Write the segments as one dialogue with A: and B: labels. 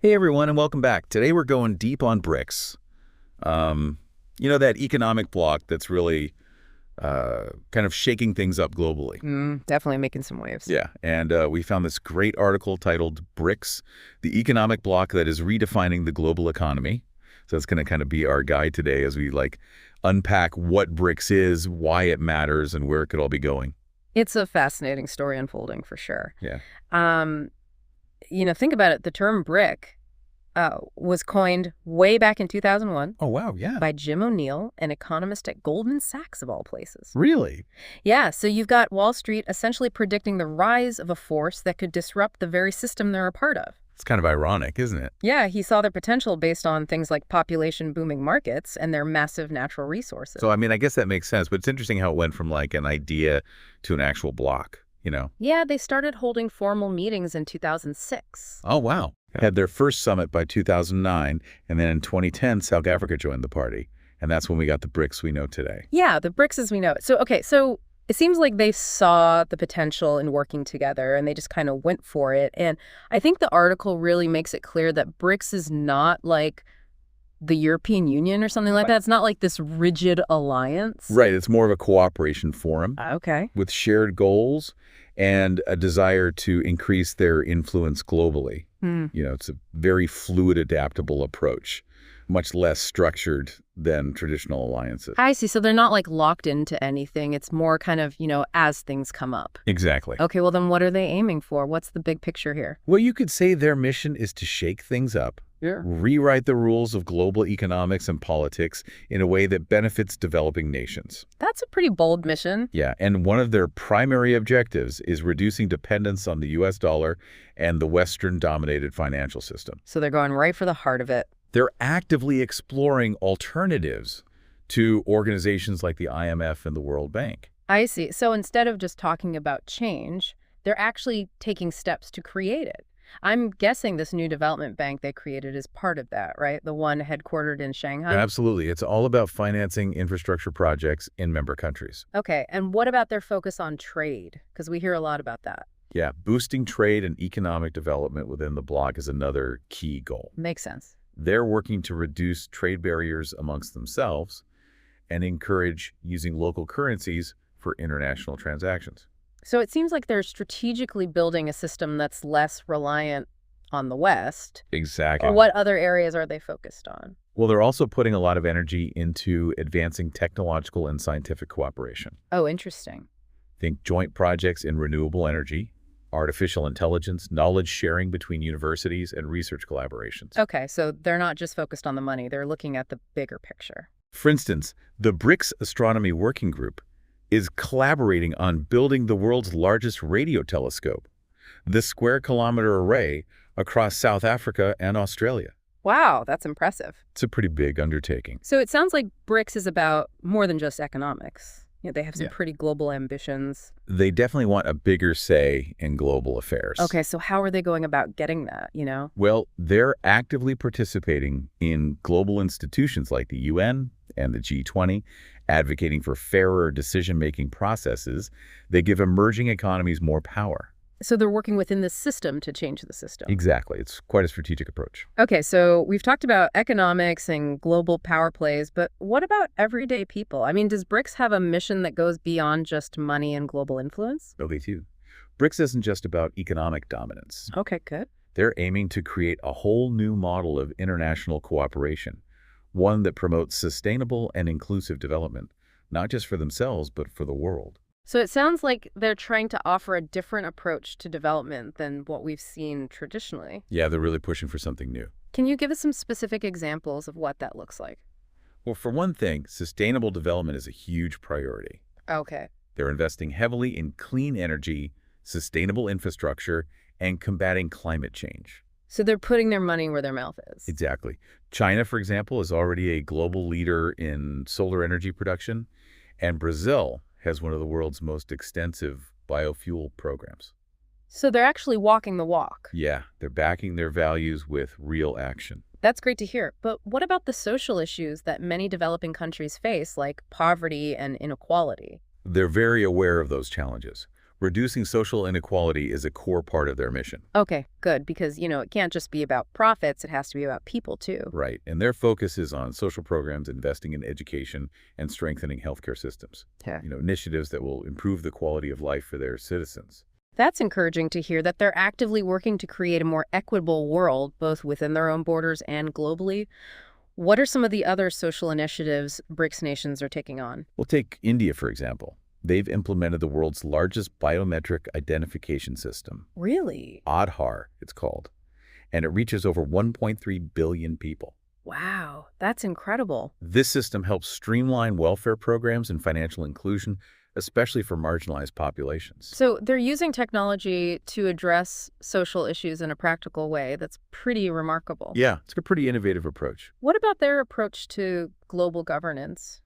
A: Hey everyone, and welcome back. Today we're going deep on BRICS. That economic bloc that's really kind of shaking things up globally.
B: Definitely making some waves.
A: Yeah, and we found this great article titled BRICS, the economic bloc that is redefining the global economy. So that's going to kind of be our guide today as we unpack what BRICS is, why it matters, and where it could all be going.
B: It's a fascinating story unfolding for sure.
A: Yeah.
B: Think about it. The term BRIC was coined way back in 2001.
A: Oh, wow, yeah.
B: By Jim O'Neill, an economist at Goldman Sachs, of all places.
A: Really?
B: Yeah, so you've got Wall Street essentially predicting the rise of a force that could disrupt the very system they're a part of.
A: It's kind of ironic, isn't it?
B: Yeah, he saw their potential based on things like population booming markets and their massive natural resources.
A: So, I guess that makes sense, but it's interesting how it went from an idea to an actual bloc.
B: Yeah, they started holding formal meetings in 2006.
A: Oh, wow. Had their first summit by 2009, and then in 2010, South Africa joined the party. And that's when we got the BRICS we know today.
B: Yeah, the BRICS as we know it. So it seems like they saw the potential in working together, and they just kind of went for it. And I think the article really makes it clear that BRICS is not like the European Union or something like that. It's not like this rigid alliance.
A: Right. It's more of a cooperation forum.
B: Okay.
A: With shared goals and a desire to increase their influence globally. It's a very fluid, adaptable approach, much less structured than traditional alliances.
B: I see. So they're not locked into anything. It's more kind of, as things come up.
A: Exactly.
B: Okay, well then what are they aiming for? What's the big picture here?
A: Well, you could say their mission is to shake things up.
B: Yeah.
A: Rewrite the rules of global economics and politics in a way that benefits developing nations.
B: That's a pretty bold mission.
A: Yeah, and one of their primary objectives is reducing dependence on the U.S. dollar and the Western-dominated financial system.
B: So they're going right for the heart of it.
A: They're actively exploring alternatives to organizations like the IMF and the World Bank.
B: I see. So instead of just talking about change, they're actually taking steps to create it. I'm guessing this new development bank they created is part of that, right? The one headquartered in Shanghai?
A: Absolutely. It's all about financing infrastructure projects in member countries.
B: Okay. And what about their focus on trade? Because we hear a lot about that.
A: Yeah, boosting trade and economic development within the bloc is another key goal.
B: Makes sense.
A: They're working to reduce trade barriers amongst themselves and encourage using local currencies for international transactions.
B: So it seems like they're strategically building a system that's less reliant on the West.
A: Exactly.
B: What other areas are they focused on?
A: Well, they're also putting a lot of energy into advancing technological and scientific cooperation.
B: Oh, interesting.
A: Think joint projects in renewable energy, artificial intelligence, knowledge sharing between universities, and research collaborations.
B: Okay, so they're not just focused on the money. They're looking at the bigger picture.
A: For instance, the BRICS Astronomy Working Group is collaborating on building the world's largest radio telescope, the square-kilometer array across South Africa and Australia.
B: Wow, that's impressive.
A: It's a pretty big undertaking.
B: So it sounds like BRICS is about more than just economics. They have some pretty global ambitions.
A: They definitely want a bigger say in global affairs.
B: Okay, so how are they going about getting that,
A: Well, they're actively participating in global institutions like the UN and the G20, advocating for fairer decision-making processes that give emerging economies more power.
B: So they're working within the system to change the system.
A: Exactly. It's quite a strategic approach.
B: Okay, so we've talked about economics and global power plays, but what about everyday people? Does BRICS have a mission that goes beyond just money and global influence?
A: Oh, they do. BRICS isn't just about economic dominance.
B: Okay, good.
A: They're aiming to create a whole new model of international cooperation, one that promotes sustainable and inclusive development, not just for themselves, but for the world.
B: So it sounds like they're trying to offer a different approach to development than what we've seen traditionally.
A: Yeah, they're really pushing for something new.
B: Can you give us some specific examples of what that looks like?
A: Well, for one thing, sustainable development is a huge priority.
B: Okay.
A: They're investing heavily in clean energy, sustainable infrastructure, and combating climate change.
B: So they're putting their money where their mouth is.
A: Exactly. China, for example, is already a global leader in solar energy production, and Brazil has one of the world's most extensive biofuel programs.
B: So they're actually walking the walk.
A: Yeah, they're backing their values with real action.
B: That's great to hear. But what about the social issues that many developing countries face, like poverty and inequality?
A: They're very aware of those challenges. Reducing social inequality is a core part of their mission.
B: Okay, good, because, it can't just be about profits, it has to be about people too.
A: Right, and their focus is on social programs, investing in education, and strengthening healthcare systems.
B: Yeah.
A: Initiatives that will improve the quality of life for their citizens.
B: That's encouraging to hear that they're actively working to create a more equitable world, both within their own borders and globally. What are some of the other social initiatives BRICS nations are taking on?
A: We'll take India, for example. They've implemented the world's largest biometric identification system.
B: Really?
A: Aadhaar, it's called. And it reaches over 1.3 billion people.
B: Wow, that's incredible.
A: This system helps streamline welfare programs and financial inclusion, especially for marginalized populations.
B: So they're using technology to address social issues in a practical way. That's pretty remarkable.
A: Yeah, it's a pretty innovative approach.
B: What about their approach to global governance?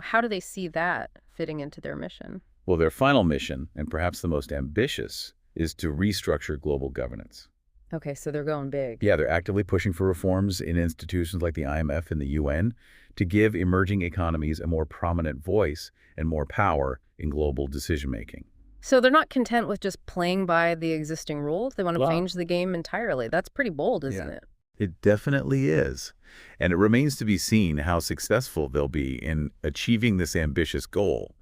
B: How do they see that fitting into their mission?
A: Well, their final mission, and perhaps the most ambitious, is to restructure global governance.
B: Okay, so they're going big.
A: Yeah, they're actively pushing for reforms in institutions like the IMF and the UN to give emerging economies a more prominent voice and more power in global decision-making.
B: So they're not content with just playing by the existing rules. They want to
A: Well,
B: change the game entirely. That's pretty bold, isn't it?
A: It definitely is. And it remains to be seen how successful they'll be in achieving this ambitious goal.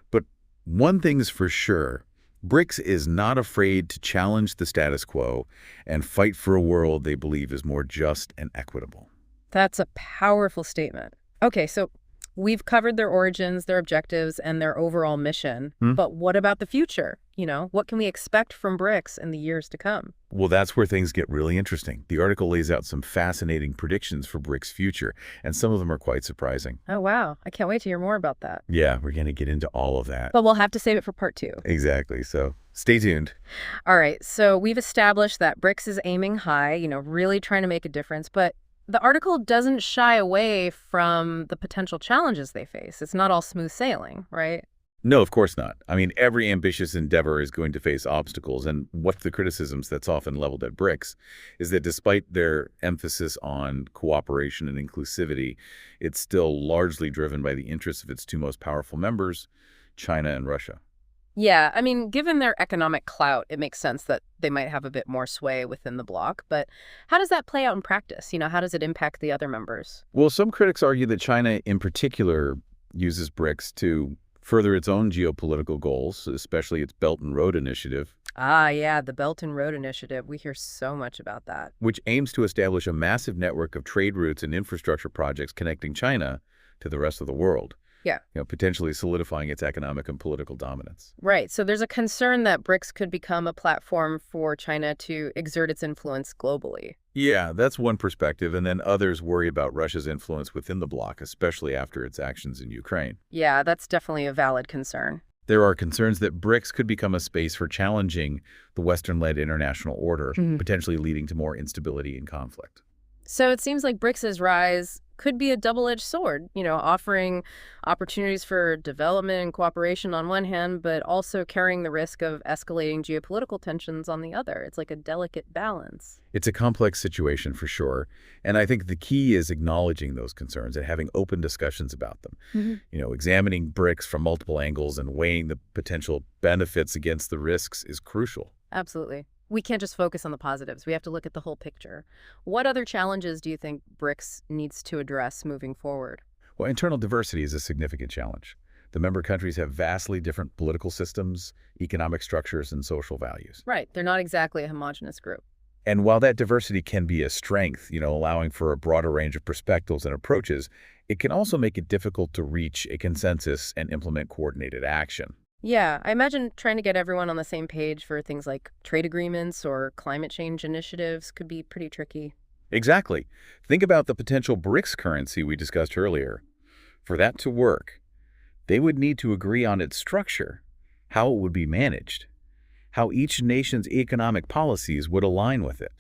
A: But one thing's for sure, BRICS is not afraid to challenge the status quo and fight for a world they believe is more just and equitable.
B: That's a powerful statement. Okay, so we've covered their origins, their objectives, and their overall mission. But what about the future? What can we expect from BRICS in the years to come?
A: Well, that's where things get really interesting. The article lays out some fascinating predictions for BRICS' future, and some of them are quite surprising.
B: Oh, wow. I can't wait to hear more about that.
A: Yeah, we're going to get into all of that.
B: But we'll have to save it for part 2.
A: Exactly. So stay tuned.
B: All right, so we've established that BRICS is aiming high, really trying to make a difference. But the article doesn't shy away from the potential challenges they face. It's not all smooth sailing, right?
A: No, of course not. I mean, every ambitious endeavor is going to face obstacles, and what's the criticisms that's often leveled at BRICS is that despite their emphasis on cooperation and inclusivity, it's still largely driven by the interests of its two most powerful members, China and Russia.
B: Yeah, I mean, given their economic clout, it makes sense that they might have a bit more sway within the bloc. But how does that play out in practice? How does it impact the other members?
A: Well, some critics argue that China in particular uses BRICS to further its own geopolitical goals, especially its Belt and Road Initiative.
B: Ah, yeah, the Belt and Road Initiative. We hear so much about that.
A: Which aims to establish a massive network of trade routes and infrastructure projects connecting China to the rest of the world.
B: Yeah.
A: Potentially solidifying its economic and political dominance.
B: Right. So there's a concern that BRICS could become a platform for China to exert its influence globally.
A: Yeah, that's one perspective, and then others worry about Russia's influence within the bloc, especially after its actions in Ukraine.
B: Yeah, that's definitely a valid concern.
A: There are concerns that BRICS could become a space for challenging the Western-led international order, potentially leading to more instability and conflict.
B: So it seems like BRICS's rise could be a double-edged sword, offering opportunities for development and cooperation on one hand, but also carrying the risk of escalating geopolitical tensions on the other. It's like a delicate balance.
A: It's a complex situation for sure, and I think the key is acknowledging those concerns and having open discussions about them. Examining BRICS from multiple angles and weighing the potential benefits against the risks is crucial.
B: Absolutely. We can't just focus on the positives. We have to look at the whole picture. What other challenges do you think BRICS needs to address moving forward?
A: Well, internal diversity is a significant challenge. The member countries have vastly different political systems, economic structures, and social values.
B: Right. They're not exactly a homogenous group.
A: And while that diversity can be a strength, allowing for a broader range of perspectives and approaches, it can also make it difficult to reach a consensus and implement coordinated action.
B: Yeah, I imagine trying to get everyone on the same page for things like trade agreements or climate change initiatives could be pretty tricky.
A: Exactly. Think about the potential BRICS currency we discussed earlier. For that to work, they would need to agree on its structure, how it would be managed, how each nation's economic policies would align with it.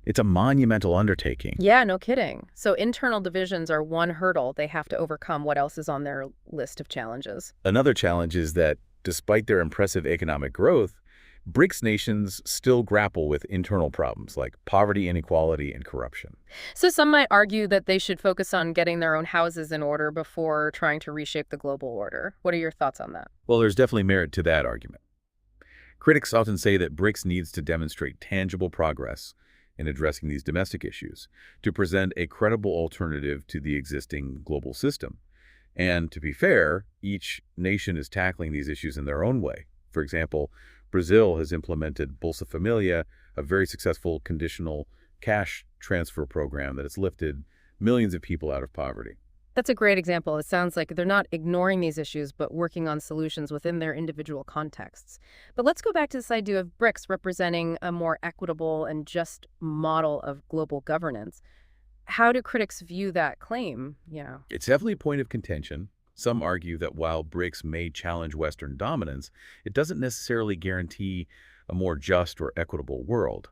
A: It's a monumental undertaking.
B: Yeah, no kidding. So internal divisions are one hurdle they have to overcome. What else is on their list of challenges?
A: Another challenge is that despite their impressive economic growth, BRICS nations still grapple with internal problems like poverty, inequality, and corruption.
B: So some might argue that they should focus on getting their own houses in order before trying to reshape the global order. What are your thoughts on that?
A: Well, there's definitely merit to that argument. Critics often say that BRICS needs to demonstrate tangible progress in addressing these domestic issues to present a credible alternative to the existing global system. And to be fair, each nation is tackling these issues in their own way. For example, Brazil has implemented Bolsa Familia, a very successful conditional cash transfer program that has lifted millions of people out of poverty.
B: That's a great example. It sounds like they're not ignoring these issues, but working on solutions within their individual contexts. But let's go back to this idea of BRICS representing a more equitable and just model of global governance. How do critics view that claim? Yeah.
A: It's definitely a point of contention. Some argue that while BRICS may challenge Western dominance, it doesn't necessarily guarantee a more just or equitable world.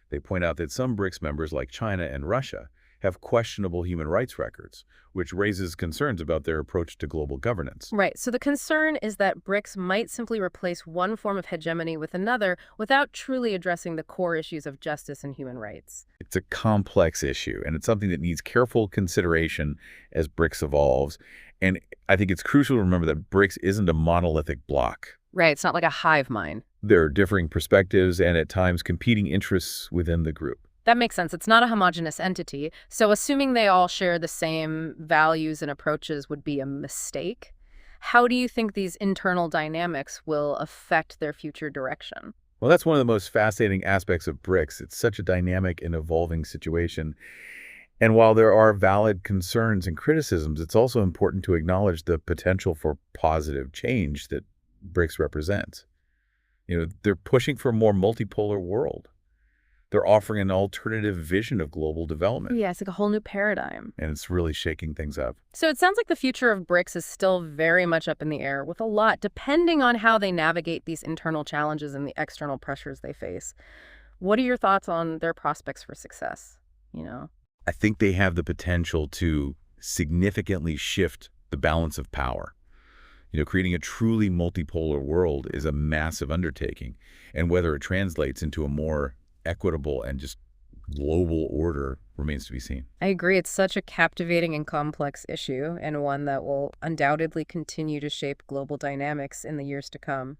A: They point out that some BRICS members, like China and Russia, have questionable human rights records, which raises concerns about their approach to global governance.
B: Right. So the concern is that BRICS might simply replace one form of hegemony with another without truly addressing the core issues of justice and human rights.
A: It's a complex issue, and it's something that needs careful consideration as BRICS evolves. And I think it's crucial to remember that BRICS isn't a monolithic bloc.
B: Right. It's not like a hive mind.
A: There are differing perspectives and at times competing interests within the group.
B: That makes sense. It's not a homogeneous entity. So assuming they all share the same values and approaches would be a mistake. How do you think these internal dynamics will affect their future direction?
A: Well, that's one of the most fascinating aspects of BRICS. It's such a dynamic and evolving situation. And while there are valid concerns and criticisms, it's also important to acknowledge the potential for positive change that BRICS represents. They're pushing for a more multipolar world. They're offering an alternative vision of global development.
B: Yeah, it's like a whole new paradigm.
A: And it's really shaking things up.
B: So it sounds like the future of BRICS is still very much up in the air, with a lot depending on how they navigate these internal challenges and the external pressures they face. What are your thoughts on their prospects for success?
A: I think they have the potential to significantly shift the balance of power. Creating a truly multipolar world is a massive undertaking, and whether it translates into a more equitable and just global order remains to be seen.
B: I agree. It's such a captivating and complex issue, and one that will undoubtedly continue to shape global dynamics in the years to come.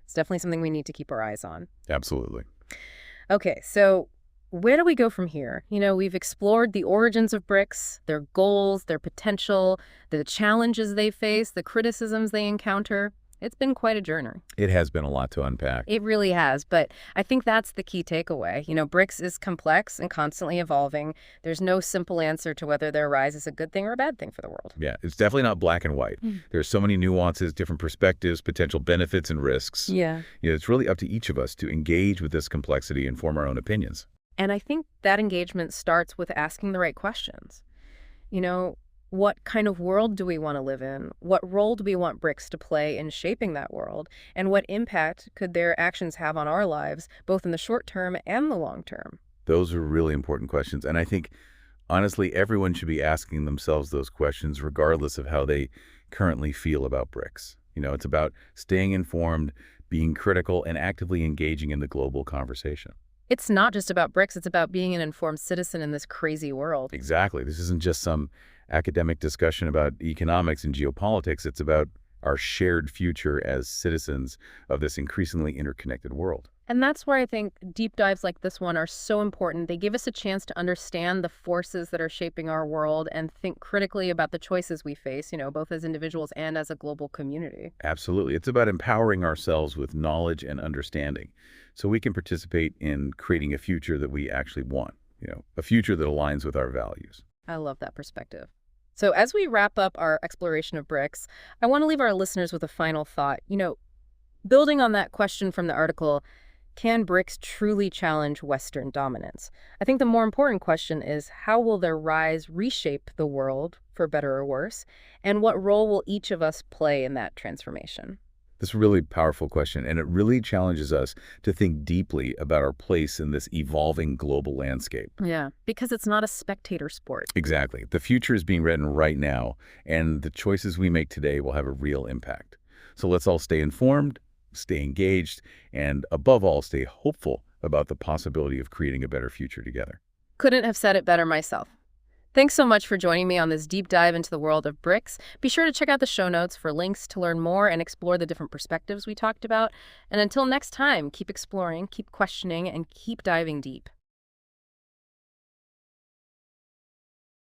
B: It's definitely something we need to keep our eyes on.
A: Absolutely.
B: Okay, so where do we go from here? We've explored the origins of BRICS, their goals, their potential, the challenges they face, the criticisms they encounter. It's been quite a journey.
A: It has been a lot to unpack.
B: It really has, but I think that's the key takeaway. BRICS is complex and constantly evolving. There's no simple answer to whether their rise is a good thing or a bad thing for the world.
A: Yeah, it's definitely not black and white. There's so many nuances, different perspectives, potential benefits and risks.
B: Yeah.
A: It's really up to each of us to engage with this complexity and form our own opinions.
B: And I think that engagement starts with asking the right questions. What kind of world do we want to live in? What role do we want BRICS to play in shaping that world? And what impact could their actions have on our lives, both in the short term and the long term?
A: Those are really important questions. And I think, honestly, everyone should be asking themselves those questions regardless of how they currently feel about BRICS. It's about staying informed, being critical, and actively engaging in the global conversation.
B: It's not just about BRICS. It's about being an informed citizen in this crazy world.
A: Exactly. This isn't just some academic discussion about economics and geopolitics. It's about our shared future as citizens of this increasingly interconnected world.
B: And that's where I think deep dives like this one are so important. They give us a chance to understand the forces that are shaping our world and think critically about the choices we face, both as individuals and as a global community.
A: Absolutely. It's about empowering ourselves with knowledge and understanding so we can participate in creating a future that we actually want, a future that aligns with our values.
B: I love that perspective. So as we wrap up our exploration of BRICS, I want to leave our listeners with a final thought. Building on that question from the article, can BRICS truly challenge Western dominance? I think the more important question is, how will their rise reshape the world, for better or worse? And what role will each of us play in that transformation?
A: This is a really powerful question, and it really challenges us to think deeply about our place in this evolving global landscape.
B: Yeah, because it's not a spectator sport.
A: Exactly. The future is being written right now, and the choices we make today will have a real impact. So let's all stay informed, stay engaged, and above all, stay hopeful about the possibility of creating a better future together.
B: Couldn't have said it better myself. Thanks so much for joining me on this deep dive into the world of BRICS. Be sure to check out the show notes for links to learn more and explore the different perspectives we talked about. And until next time, keep exploring, keep questioning, and keep diving deep.